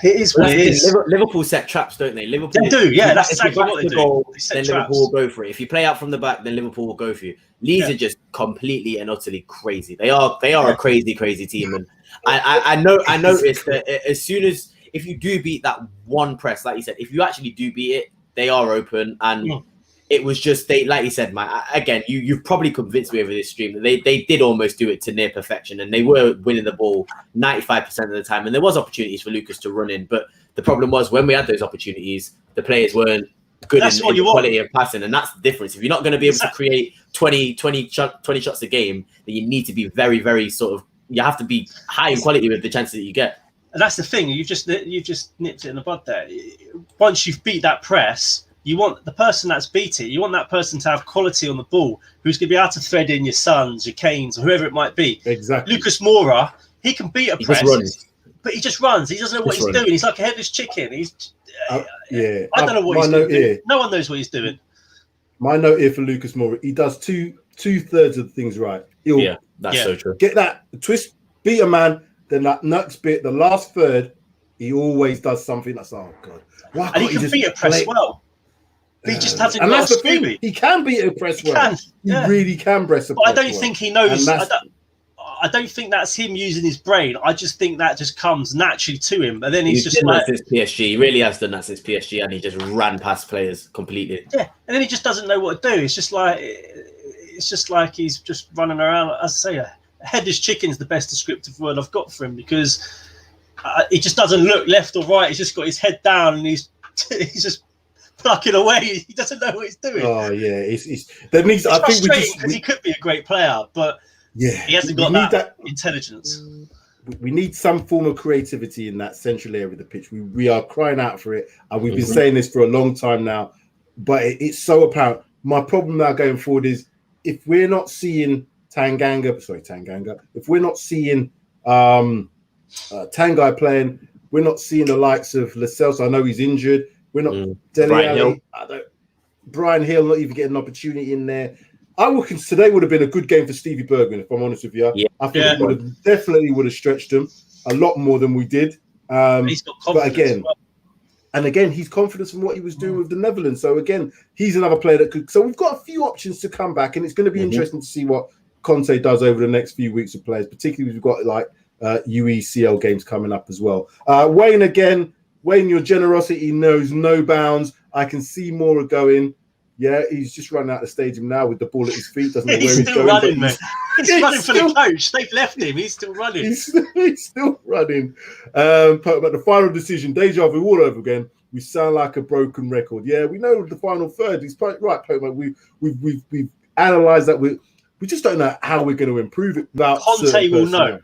is what it is. Liverpool set traps, don't they? Liverpool they do, yeah. That's exactly what they do. Goal, they set then traps. Liverpool will go for it. If you play out from the back, then Liverpool will go for you. Leeds are just completely and utterly crazy. They are a crazy team, and I noticed that as soon as if you do beat that one press, like you said, if you actually do beat it, they are open and. It was just they, like you said, Mike. Again, you've probably convinced me over this stream that they did almost do it to near perfection, and they were winning the ball 95% of the time. And there was opportunities for Lucas to run in, but the problem was when we had those opportunities, the players weren't good in the quality of passing, and that's the difference. If you're not going to be able to create 20 shots a game, then you need to be very, very you have to be high in quality with the chances that you get. And that's the thing. You just nipped it in the bud there. Once you've beat that press. You want the person that's beat it. You want that person to have quality on the ball, who's going to be able to thread in your Sons, your Kanes, or whoever it might be. Exactly. Lucas Moura, he can beat a press, but he just runs. He doesn't know what he's doing. He's like a headless chicken. He's I don't know what he's doing. No one knows what he's doing. My note here for Lucas Moura, he does two-thirds of the things right. That's so true. Get that twist, beat a man, then that next bit, the last third, he always does something that's oh god. Why and he can beat a press well. He just hasn't got a Scooby. He can beat a press well. He really can press a press. But I don't think he knows. I don't think that's him using his brain. I just think that just comes naturally to him. And then he's just like since PSG. He really has done that since PSG, and he just ran past players completely. Yeah, and then he just doesn't know what to do. It's just like he's just running around. As I say, a headless chicken is the best descriptive word I've got for him, because he just doesn't look left or right. He's just got his head down and he's just plucking away. He doesn't know what he's doing. Oh yeah, that means I think because he could be a great player, but he hasn't got that intelligence. We need some form of creativity in that central area of the pitch. We are crying out for it, and we've been saying this for a long time now. But it's so apparent. My problem now going forward is if we're not seeing Tanganga, if we're not seeing Tanguy playing, we're not seeing the likes of Lascelles. I know he's injured. We're not Brian Hill not even getting an opportunity in there. Today would have been a good game for Stevie Bergman, if I'm honest with you. Yeah. I think it definitely would have stretched him a lot more than we did. He's got confidence. But again, he's confident in what he was doing with the Netherlands. So again, he's another player that could. So we've got a few options to come back, and it's going to be interesting to see what Conte does over the next few weeks of players, particularly we've got like UECL games coming up as well. Wayne again. Wayne, your generosity knows no bounds. I can see Moura going. Yeah, he's just running out the stadium now with the ball at his feet. Doesn't know where he's going. Running, man. He's running for the coach. They've left him. He's still running. He's still running. But the final decision, deja vu all over again. We sound like a broken record. Yeah, we know the final third. He's right, Pokemon. We've analysed that. We just don't know how we're going to improve it. Without Conte will know.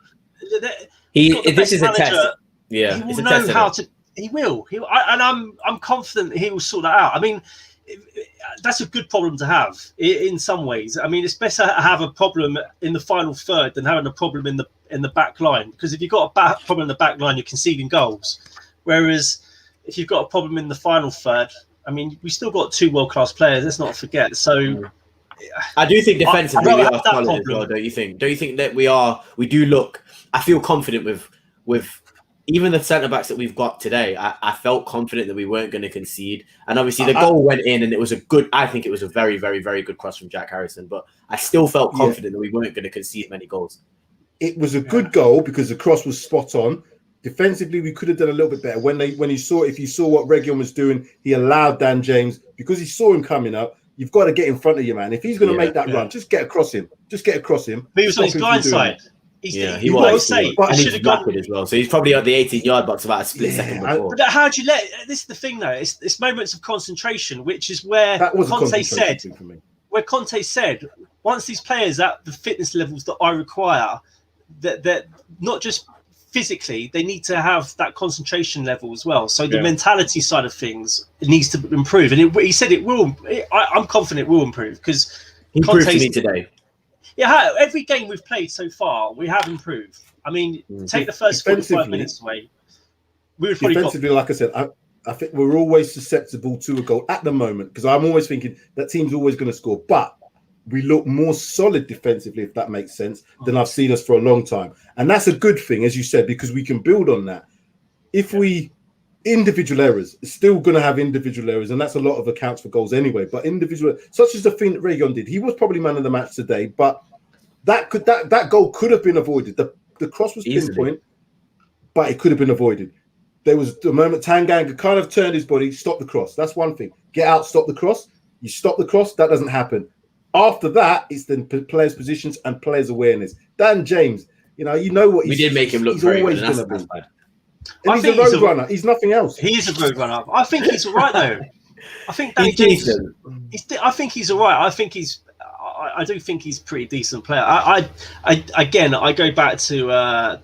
This is a test. Yeah, he will know how to. He will. And I'm confident that he will sort that out. I mean, that's a good problem to have in some ways. I mean, it's better to have a problem in the final third than having a problem in the back line, because if you've got a problem in the back line, you're conceding goals. Whereas if you've got a problem in the final third, I mean, we still got two world-class players. Let's not forget. So I do think defensively we are solid as well. Don't you think? Don't you think that we do look? I feel confident with. Even the centre-backs that we've got today, I felt confident that we weren't going to concede. And obviously the goal went in, and I think it was a very, very, very good cross from Jack Harrison. But I still felt confident that we weren't going to concede many goals. It was a good goal because the cross was spot on. Defensively, we could have done a little bit better. If you saw what Reguilon was doing, he allowed Dan James, because he saw him coming up. You've got to get in front of your man. If he's going to make that run, just get across him. But he was on his blind side. He was. And he should have as well. So he's probably at the 18-yard box about a split second before. But how do you this is the thing though, it's moments of concentration, which is where Conte said, once these players at the fitness levels that I require, that not just physically, they need to have that concentration level as well. So the mentality side of things needs to improve. And he said it will. I'm confident it will improve because he proved to me today. Yeah, every game we've played so far, we have improved. I mean, take the first 45 minutes away. We would probably defensively, like I said, I think we're always susceptible to a goal at the moment because I'm always thinking that team's always going to score. But we look more solid defensively, if that makes sense, than I've seen us for a long time. And that's a good thing, as you said, because we can build on that. If we individual errors, it's still going to have individual errors, and that's a lot of accounts for goals anyway. But individual, such as the thing that Reguilón did, he was probably man of the match today, but that goal could have been avoided. The cross was pinpoint, but it could have been avoided. There was the moment Tanganga kind of turned his body, stop the cross. That's one thing. Get out, stop the cross. You stop the cross, that doesn't happen. After that, it's the players' positions and players' awareness. Dan James, you know what we did make him look very good. That's bad. And he's a road runner. He's nothing else. He is a road runner. I think he's all right though. I think Dan James. I think he's all right. I do think he's a pretty decent player. I go back to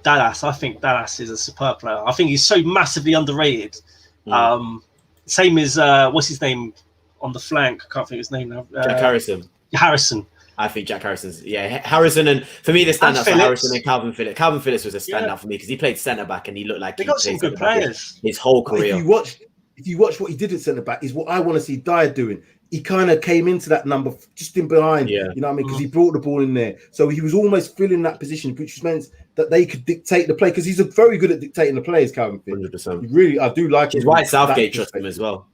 Dallas. I think Dallas is a superb player. I think he's so massively underrated. Same as what's his name on the flank? I can't think of his name now. Jack Harrison. Harrison. I think Jack Harrison's Harrison, and for me the standout for Harrison and Calvin Phillips. Calvin Phillips was a standout for me because he played centre back and he looked like they got some good players his whole career. If you watch what he did at centre back, is what I want to see Dyer doing. He kind of came into that number just in behind, you know what I mean? Because he brought the ball in there, so he was almost filling that position, which meant that they could dictate the play. Because he's very good at dictating the plays, Calvin Phillips. 100%. I do like him. It's why Southgate trusts him as well.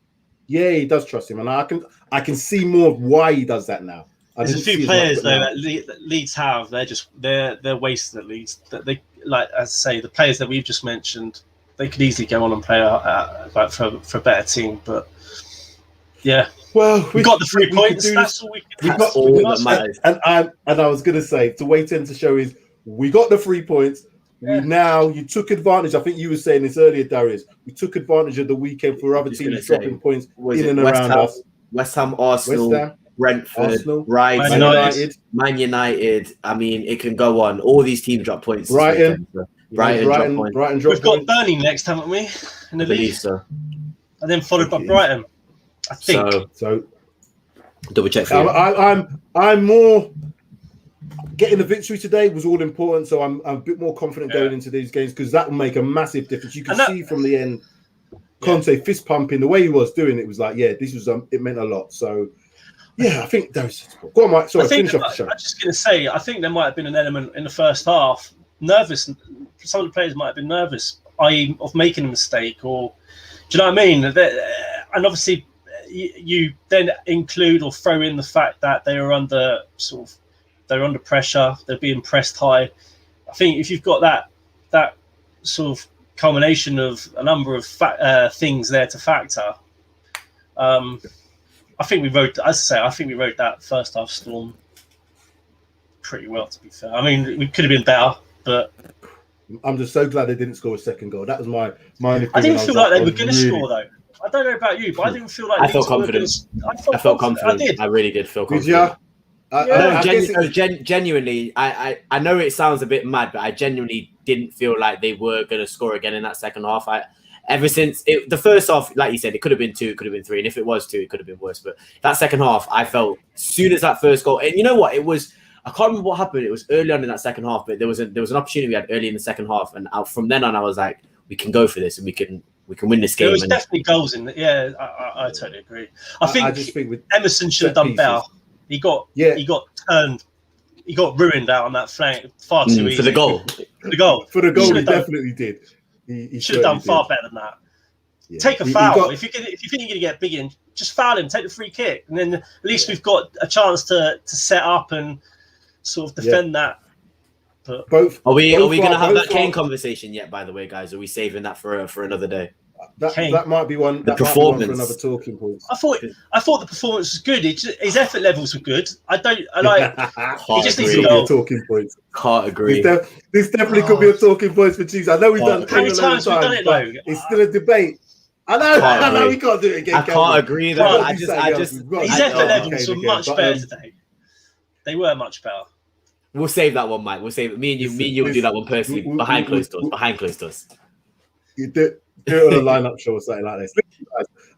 Yeah, he does trust him, and I can see more of why he does that now. There's a few players though that Leeds have. They're wasted at Leeds. That they, like as I say, the players that we've just mentioned, they could easily go on and play like for a better team. But yeah, well, we got the 3 points. That's all we can. That's all that matters. And I was going to say the way to show is we got the 3 points. You took advantage. I think you were saying this earlier, Darius. We took advantage of the weekend for other teams dropping points in and around us. West Ham, Arsenal. Brentford, Arsenal, Brighton, Man United. I mean, it can go on. All these teams drop points. Brighton drop points. We've got Burnley next, haven't we? In the league, so. And then followed by Brighton. I think. So double check for you. I'm more getting the victory today was all important. So I'm a bit more confident going into these games because that will make a massive difference. You can see from the end, Conte fist pumping the way he was doing it was like, this was it meant a lot. So. Yeah, I think those. Go on, Mike. Sorry, finish off the show. I'm just going to say, I think there might have been an element in the first half, nervous. Some of the players might have been nervous, i.e., of making a mistake, or do you know what I mean? And obviously, you then include or throw in the fact that they were under they're under pressure, they're being pressed high. I think if you've got that sort of culmination of a number of things there to factor. I think we rode that first half storm pretty well, to be fair. I mean, we could have been better, but I'm just so glad they didn't score a second goal. That was my opinion. I didn't feel like they were going to score, though. I don't know about you, but I didn't feel like I felt confident. I felt confident. I really did feel confident. Genuinely, I know it sounds a bit mad, but I genuinely didn't feel like they were going to score again in that second half. Ever since the first half, like you said, it could have been 2, it could have been 3, and if it was 2, it could have been worse. But that second half, I felt as soon as that first goal, and you know what, it was. I can't remember what happened. It was early on in that second half, but there was an opportunity we had early in the second half, and from then on, I was like, we can go for this, and we can win this game. There was definitely goals in it. Yeah, I totally agree. I just think with Emerson should have done better. He got turned. He got ruined out on that flank far too easy. For the goal. He definitely did. He should have done far better than that. Yeah. Take a foul. If you think you're going to get big in, just foul him. Take the free kick, and then at least we've got a chance to set up and sort of defend that. But are we going to have that Kane conversation yet? By the way, guys, are we saving that for another day? That might be one. The performance for another talking point. I thought the performance was good. His effort levels were good. He just needs to go. Talking points. Can't agree. This definitely could be a talking point for Tuesday. I know we've done. How many times we've done it though? It's still a debate. I know we can't do it again. I can't agree though. His effort levels were much better today. They were much better. We'll save that one, Mike. We'll save it. Me and you will do that one personally behind closed doors. Behind closed doors. You do it on a lineup show or something like this.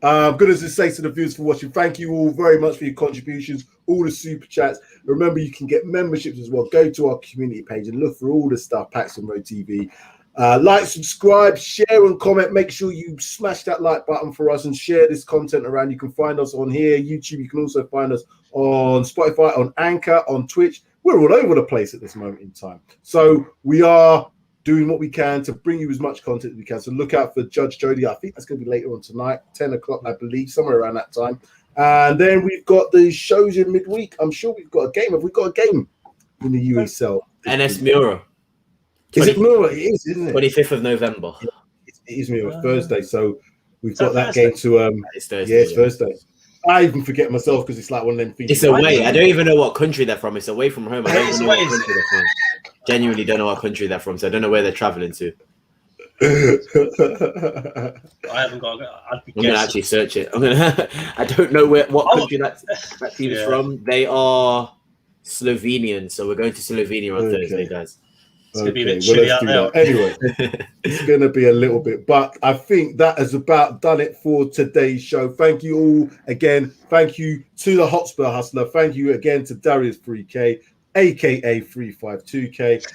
I'm going to say to the viewers for watching, thank you all very much for your contributions, all the super chats. Remember, you can get memberships as well. Go to our community page and look for all the stuff, Paxton Road TV. Like, subscribe, share, and comment. Make sure you smash that like button for us and share this content around. You can find us on here, YouTube. You can also find us on Spotify, on Anchor, on Twitch. We're all over the place at this moment in time. So we are doing what we can to bring you as much content as we can. So look out for Judge Jody. I think that's going to be later on tonight, 10 o'clock, I believe, somewhere around that time. And then we've got the shows in midweek. I'm sure we've got a game. Have we got a game in the USL? NS Mura. Is it Mura? It is, isn't it? 25th of November. Yeah, it is Mura, Thursday. So we've got that game to... It's Thursday. Yeah, it's Thursday. I even forget myself because it's like one of them things. It's away. I don't even know what country they're from. It's away from home. I don't even know what country they're from. Genuinely don't know what country they're from, so I don't know where they're traveling to. I haven't got. I'm gonna actually search it. I don't know what country that team's from. They are Slovenian, so we're going to Slovenia on Thursday, guys. It's gonna be a bit chilly out there. Anyway, it's gonna be a little bit, but I think that has about done it for today's show. Thank you all again. Thank you to the Hotspur Hustler. Thank you again to Darius 3K, aka 352K.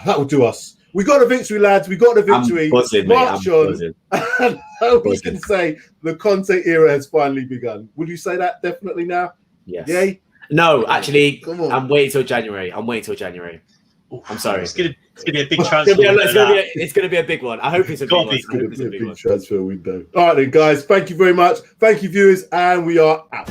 That will do us. We got a victory, lads. We got a victory. March on. And we can say the Conte era has finally begun. Would you say that definitely now? Yes. Yay? No, actually, Come on. I'm waiting till January. I'm sorry. It's gonna be a big transfer. It's gonna be a big one. I hope it's a big one. It's going to be a big transfer window. All right, then, guys. Thank you very much. Thank you, viewers, and we are out.